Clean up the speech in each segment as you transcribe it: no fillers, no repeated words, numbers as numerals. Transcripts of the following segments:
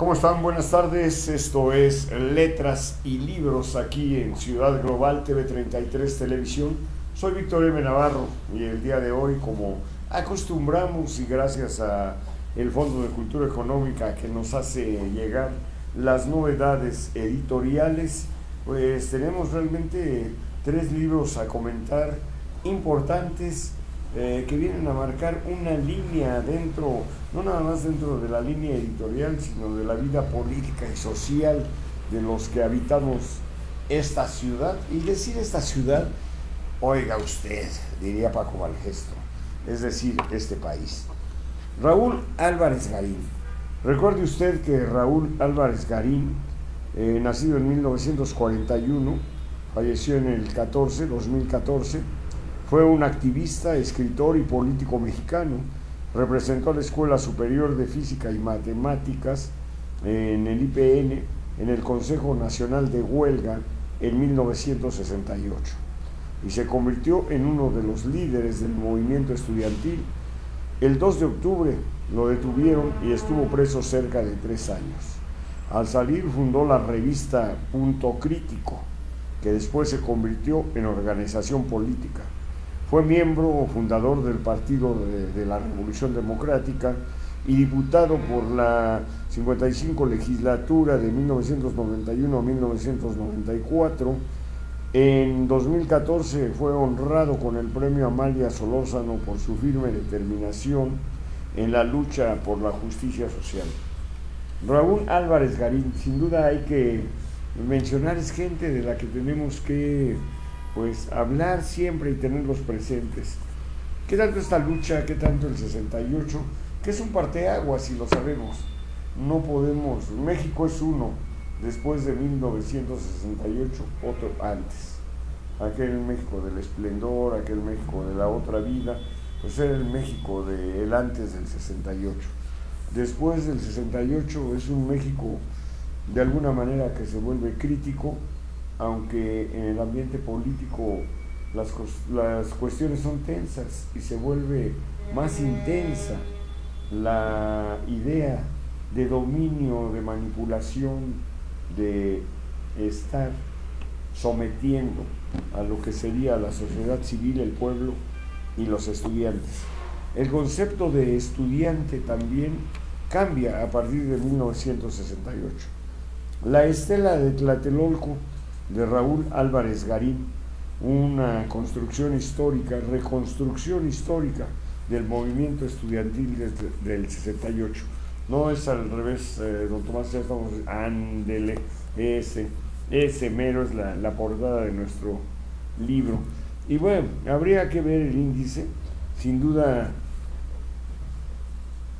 ¿Cómo están? Buenas tardes. Esto es Letras y Libros aquí en Ciudad Global TV33 Televisión. Soy Víctor M. Navarro y el día de hoy, como acostumbramos y gracias a el Fondo de Cultura Económica que nos hace llegar las novedades editoriales, pues tenemos realmente 3 libros a comentar importantes que vienen a marcar una línea dentro, no nada más dentro de la línea editorial, sino de la vida política y social de los que habitamos esta ciudad. Y decir esta ciudad, oiga usted, diría Paco Valgesto, es decir, este país. Raúl Álvarez Garín. Recuerde usted que Raúl Álvarez Garín, nacido en 1941, falleció en el 2014, fue un activista, escritor y político mexicano. Representó a la Escuela Superior de Física y Matemáticas en el IPN, en el Consejo Nacional de Huelga en 1968 y se convirtió en uno de los líderes del movimiento estudiantil. El 2 de octubre lo detuvieron y estuvo preso cerca de 3 años. Al salir fundó la revista Punto Crítico, que después se convirtió en organización política. Fue miembro o fundador del Partido de la Revolución Democrática y diputado por la 55 legislatura de 1991 a 1994. En 2014 fue honrado con el premio Amalia Solórzano por su firme determinación en la lucha por la justicia social. Raúl Álvarez Garín, sin duda hay que mencionar, es gente de la que tenemos que hablar siempre y tenerlos presentes. ¿Qué tanto esta lucha? ¿Qué tanto el 68? Que es un parteaguas, si lo sabemos. No podemos, México es uno después de 1968, otro antes. Aquel México del esplendor, aquel México de la otra vida, pues era el México del antes del 68. Después del 68 es un México de alguna manera que se vuelve crítico, aunque en el ambiente político las cuestiones son tensas y se vuelve más intensa la idea de dominio, de manipulación, de estar sometiendo a lo que sería la sociedad civil, el pueblo y los estudiantes. El concepto de estudiante también cambia a partir de 1968. La estela de Tlatelolco de Raúl Álvarez Garín, una construcción histórica, reconstrucción histórica del movimiento estudiantil del 68. No es al revés, don Tomás, ya estamos, ándele, ese mero es la portada de nuestro libro. Y bueno, habría que ver el índice, sin duda,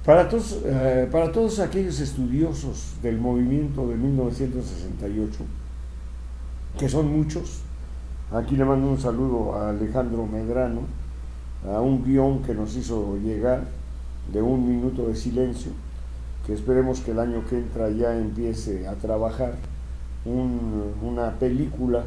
para todos aquellos estudiosos del movimiento de 1968, que son muchos. Aquí le mando un saludo a Alejandro Medrano, a un guión que nos hizo llegar de 1 minuto de silencio, que esperemos que el año que entra ya empiece a trabajar una película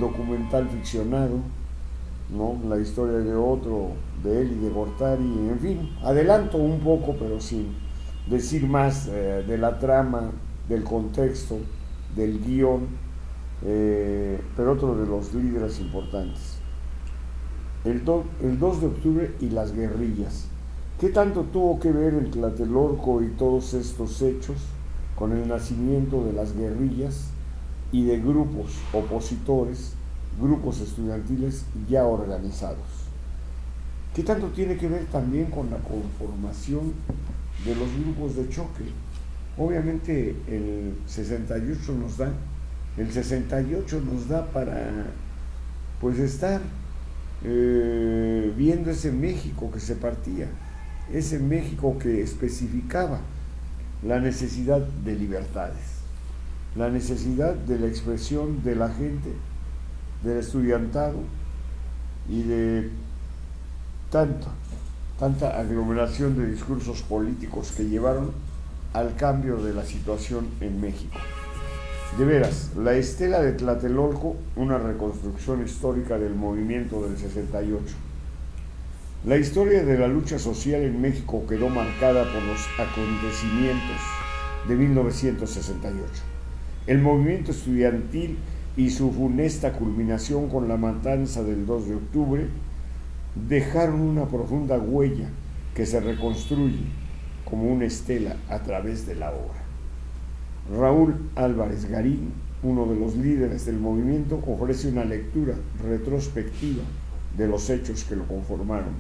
documental ficcionado, ¿no? La historia de otro, de él y de Gortari, en fin, adelanto un poco, pero sin decir más de la trama, del contexto, del guión, pero otro de los líderes importantes. El 2 de octubre y las guerrillas. ¿Qué tanto tuvo que ver el Tlatelolco y todos estos hechos con el nacimiento de las guerrillas y de grupos opositores, grupos estudiantiles ya organizados? ¿Qué tanto tiene que ver también con la conformación de los grupos de choque? Obviamente el 68 nos da para estar viendo ese México que se partía, ese México que especificaba la necesidad de libertades, la necesidad de la expresión de la gente, del estudiantado y de tanta aglomeración de discursos políticos que llevaron al cambio de la situación en México. De veras, la estela de Tlatelolco, una reconstrucción histórica del movimiento del 68. La historia de la lucha social en México quedó marcada por los acontecimientos de 1968. El movimiento estudiantil y su funesta culminación con la matanza del 2 de octubre dejaron una profunda huella que se reconstruye como una estela a través de la obra. Raúl Álvarez Garín, uno de los líderes del movimiento, ofrece una lectura retrospectiva de los hechos que lo conformaron,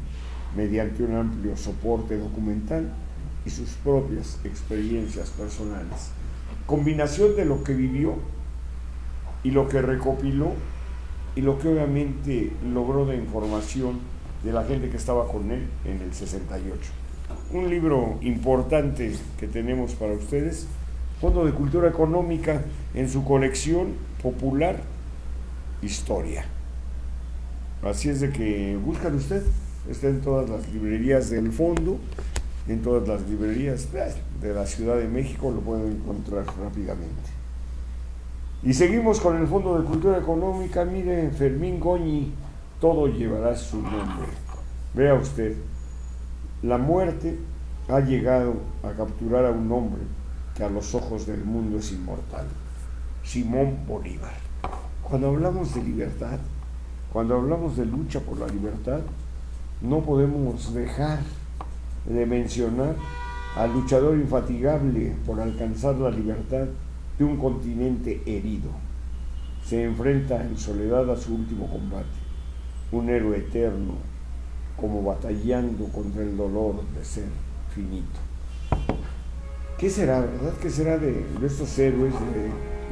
mediante un amplio soporte documental y sus propias experiencias personales. Combinación de lo que vivió y lo que recopiló y lo que obviamente logró de información de la gente que estaba con él en el 68. Un libro importante que tenemos para ustedes, Fondo de Cultura Económica, en su colección popular Historia. Así es de que buscan usted, está en todas las librerías del fondo, en todas las librerías de la Ciudad de México, lo pueden encontrar rápidamente. Y seguimos con el Fondo de Cultura Económica. Mire, Fermín Goñi, todo llevará su nombre. Vea usted, la muerte ha llegado a capturar a un hombre que a los ojos del mundo es inmortal, Simón Bolívar. Cuando hablamos de libertad, cuando hablamos de lucha por la libertad, no podemos dejar de mencionar al luchador infatigable por alcanzar la libertad de un continente herido. Se enfrenta en soledad a su último combate, un héroe eterno, como batallando contra el dolor de ser finito. ¿Qué será, verdad? ¿Qué será de estos héroes,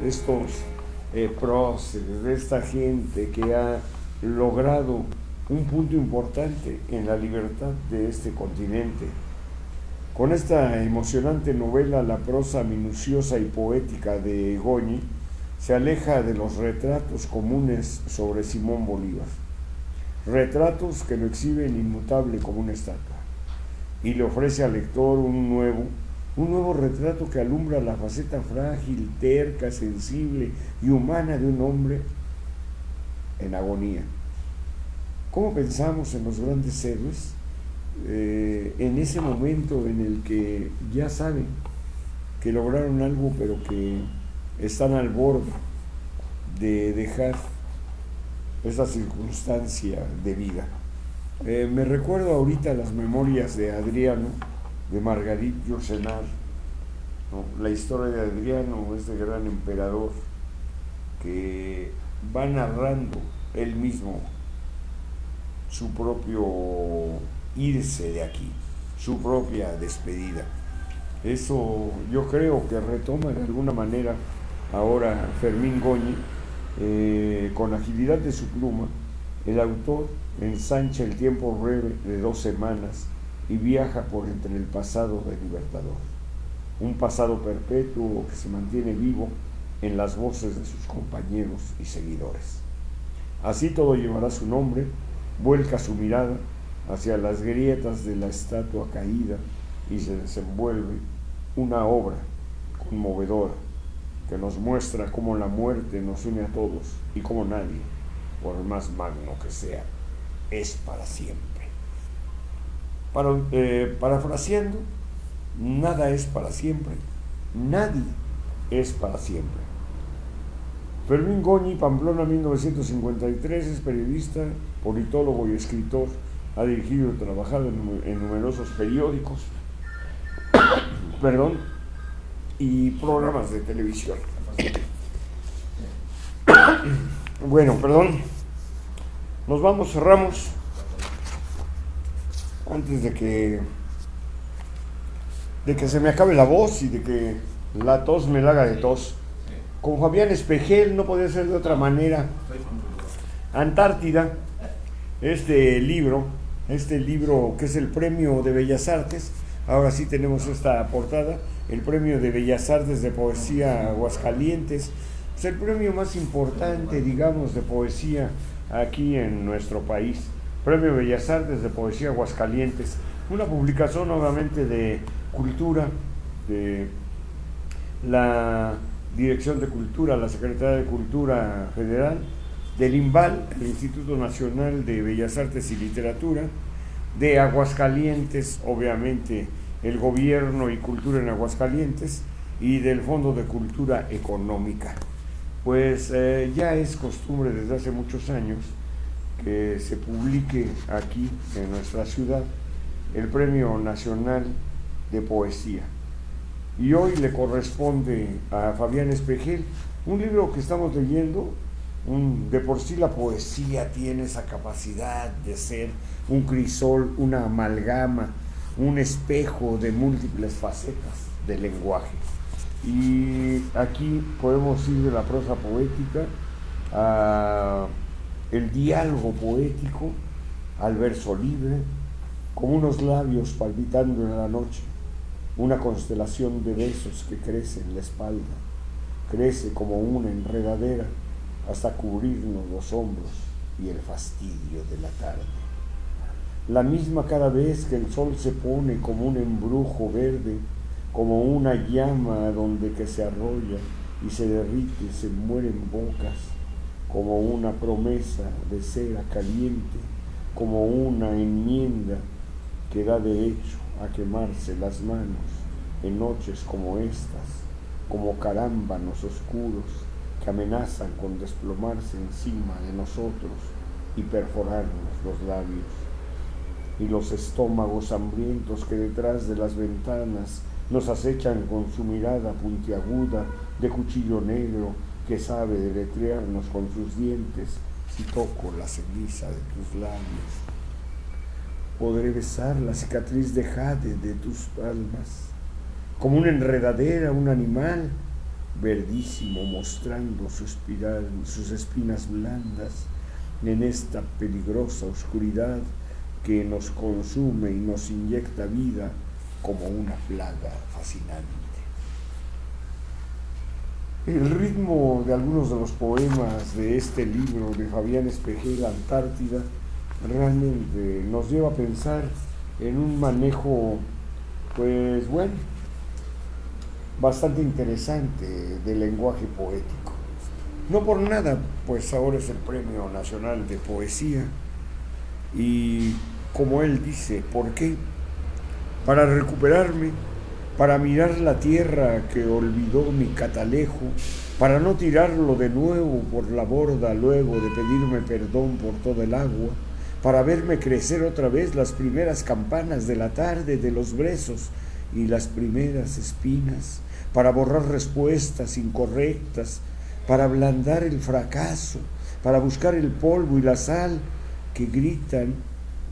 de estos próceres, de esta gente que ha logrado un punto importante en la libertad de este continente? Con esta emocionante novela, la prosa minuciosa y poética de Goñi se aleja de los retratos comunes sobre Simón Bolívar, retratos que lo exhiben inmutable como una estatua, y le ofrece al lector un nuevo retrato que alumbra la faceta frágil, terca, sensible y humana de un hombre en agonía. ¿Cómo pensamos en los grandes héroes? En ese momento en el que ya saben que lograron algo, pero que están al borde de dejar esa circunstancia de vida. Me recuerdo ahorita las memorias de Adriano, de Margarit Yourcenar, ¿no? La historia de Adriano, este gran emperador que va narrando él mismo su propio irse de aquí, su propia despedida. Eso yo creo que retoma de alguna manera ahora Fermín Goñi. Con agilidad de su pluma, el autor ensancha el tiempo breve de 2 semanas y viaja por entre el pasado del Libertador, un pasado perpetuo que se mantiene vivo en las voces de sus compañeros y seguidores. Así todo llevará su nombre, vuelca su mirada hacia las grietas de la estatua caída y se desenvuelve una obra conmovedora que nos muestra cómo la muerte nos une a todos y cómo nadie, por más magno que sea, es para siempre. Parafraseando, nada es para siempre, nadie es para siempre. Fermín Goñi, Pamplona, 1953, es periodista, politólogo y escritor. Ha dirigido y trabajado en numerosos periódicos y programas de televisión. Bueno, nos vamos, cerramos antes de que se me acabe la voz y de que la tos me la haga de tos. Con Fabián Espejel, no podía ser de otra manera. Antártida, este libro que es el Premio de Bellas Artes. Ahora sí tenemos esta portada, el Premio de Bellas Artes de Poesía Aguascalientes. Es el premio más importante, digamos, de poesía aquí en nuestro país. Premio Bellas Artes de Poesía Aguascalientes, una publicación obviamente de cultura, de la Dirección de Cultura, la Secretaría de Cultura Federal, del INVAL, el Instituto Nacional de Bellas Artes y Literatura, de Aguascalientes, obviamente el Gobierno y Cultura en Aguascalientes, y del Fondo de Cultura Económica. Pues ya es costumbre desde hace muchos años que se publique aquí en nuestra ciudad el Premio Nacional de Poesía. Y hoy le corresponde a Fabián Espejel un libro que estamos leyendo. De por sí la poesía tiene esa capacidad de ser un crisol, una amalgama, un espejo de múltiples facetas del lenguaje. Y aquí podemos ir de la prosa poética a el diálogo poético, al verso libre, como unos labios palpitando en la noche, una constelación de besos que crece en la espalda, crece como una enredadera hasta cubrirnos los hombros y el fastidio de la tarde. La misma cada vez que el sol se pone como un embrujo verde, como una llama donde que se arrolla y se derrite, se mueren bocas, como una promesa de cera caliente, como una enmienda que da derecho a quemarse las manos en noches como estas, como carámbanos oscuros que amenazan con desplomarse encima de nosotros y perforarnos los labios, y los estómagos hambrientos que detrás de las ventanas nos acechan con su mirada puntiaguda de cuchillo negro que sabe deletrearnos con sus dientes si toco la ceniza de tus labios. Podré besar la cicatriz de jade de tus palmas, como una enredadera, un animal verdísimo mostrando sus espinas blandas en esta peligrosa oscuridad que nos consume y nos inyecta vida como una plaga fascinante. El ritmo de algunos de los poemas de este libro de Fabián Espejel, Antártida, realmente nos lleva a pensar en un manejo, pues bueno, bastante interesante del lenguaje poético. No por nada, pues ahora es el Premio Nacional de Poesía y como él dice, ¿por qué? Para recuperarme, para mirar la tierra que olvidó mi catalejo, para no tirarlo de nuevo por la borda luego de pedirme perdón por todo el agua, para verme crecer otra vez las primeras campanas de la tarde de los brezos y las primeras espinas, para borrar respuestas incorrectas, para ablandar el fracaso, para buscar el polvo y la sal que gritan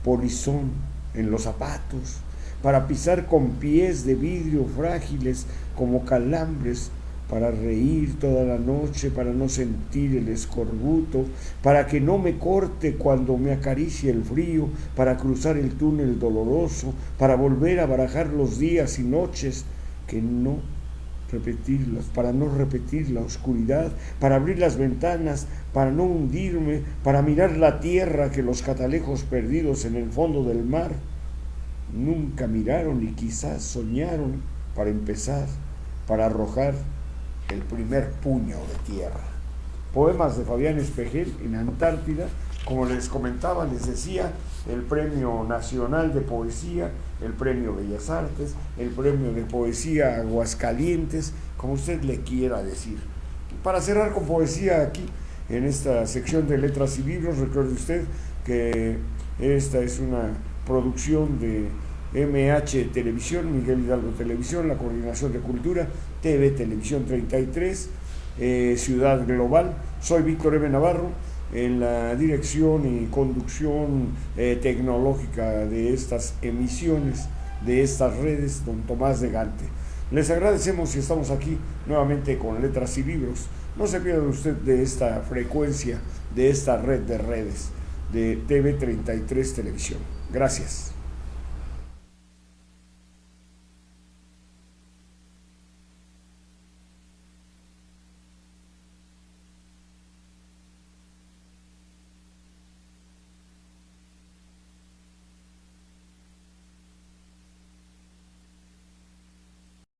polizón en los zapatos, para pisar con pies de vidrio frágiles como calambres, para reír toda la noche, para no sentir el escorbuto, para que no me corte cuando me acaricie el frío, para cruzar el túnel doloroso, para volver a barajar los días y noches que no repetirlas, para no repetir la oscuridad, para abrir las ventanas, para no hundirme, para mirar la tierra que los catalejos perdidos en el fondo del mar nunca miraron y quizás soñaron, para empezar, para arrojar el primer puño de tierra. Poemas de Fabián Espejel en Antártida, como les comentaba, les decía, el Premio Nacional de Poesía, el Premio Bellas Artes, el Premio de Poesía Aguascalientes, como usted le quiera decir. Para cerrar con poesía aquí, en esta sección de letras y libros, recuerde usted que esta es una producción de MH Televisión, Miguel Hidalgo Televisión, la Coordinación de Cultura, TV Televisión 33, Ciudad Global. Soy Víctor M. Navarro, en la dirección y conducción tecnológica de estas emisiones, de estas redes, don Tomás de Gante. Les agradecemos y estamos aquí nuevamente con Letras y Libros. No se pierda usted de esta frecuencia, de esta red de redes de TV 33 Televisión. Gracias.